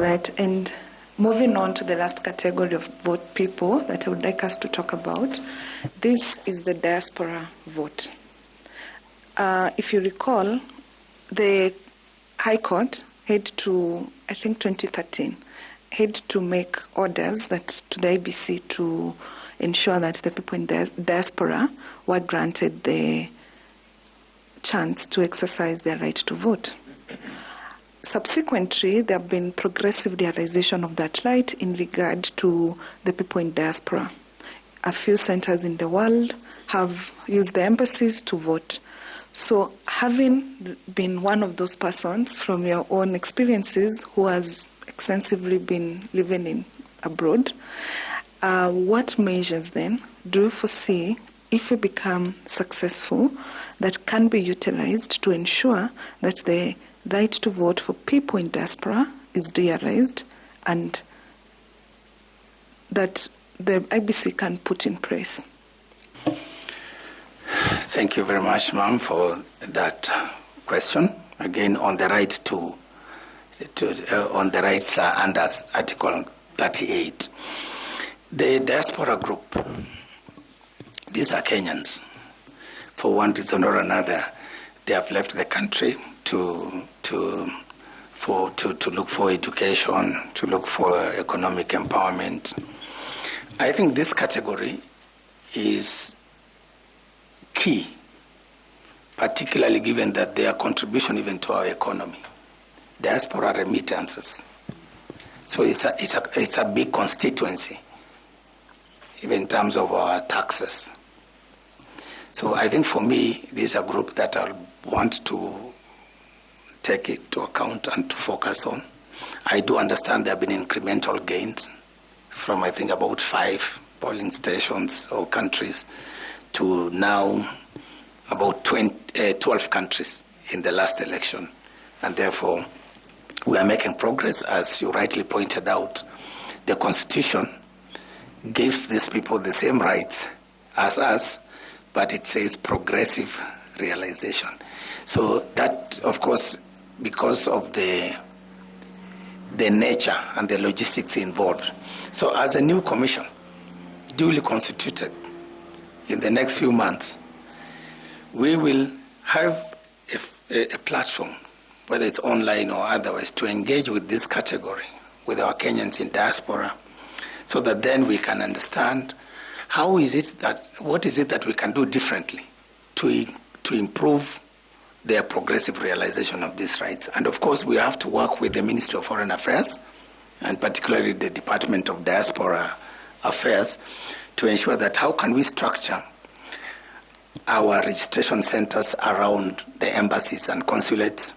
Right, and moving on to the last category of vote people that I would like us to talk about, this is the diaspora vote. If you recall, the High Court had to, I think 2013, had to make orders that to the IEBC to ensure that the people in the diaspora were granted the chance to exercise their right to vote. Subsequently, there have been progressive realization of that right in regard to the people in diaspora. A few centers in the world have used the embassies to vote. So having been one of those persons from your own experiences who has extensively been living in abroad, what measures then do you foresee, if we become successful, that can be utilized to ensure that the right to vote for people in diaspora is realized and that the IEBC can put in place? Thank you very much, ma'am, for that question. Again, on the right on the rights under Article 38. The diaspora group, these are Kenyans. For one reason or another, they have left the country to look for education, to look for economic empowerment. I think this category is key, particularly given that their contribution even to our economy, diaspora remittances. So it's a big constituency, even in terms of our taxes. So I think for me, this is a group that I want to take it to account and to focus on. I do understand there have been incremental gains from, I think, about 5 polling stations or countries to now about 12 countries in the last election. And therefore, we are making progress. As you rightly pointed out, the Constitution gives these people the same rights as us, but it says progressive realization. So that, of course, because of the nature and the logistics involved. So as a new commission, duly constituted, in the next few months, we will have a platform, whether it's online or otherwise, to engage with this category, with our Kenyans in diaspora, so that then we can understand what is it that we can do differently to improve their progressive realization of these rights. And of course, we have to work with the Ministry of Foreign Affairs, and particularly the Department of Diaspora Affairs, to ensure that how can we structure our registration centers around the embassies and consulates.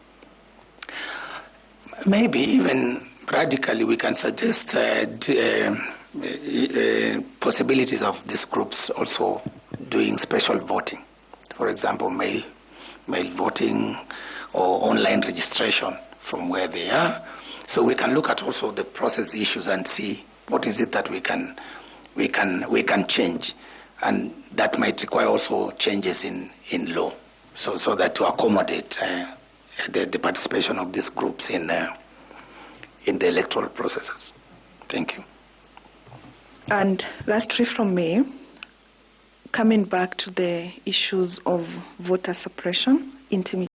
Maybe even radically we can suggest possibilities of these groups also doing special voting. For example, mail voting or online registration from where they are. So we can look at also the process issues and see what is it that we can change. And that might require also changes in law, so that to accommodate the participation of these groups in the electoral processes. Thank you. And lastly from me, coming back to the issues of voter suppression, intimidation.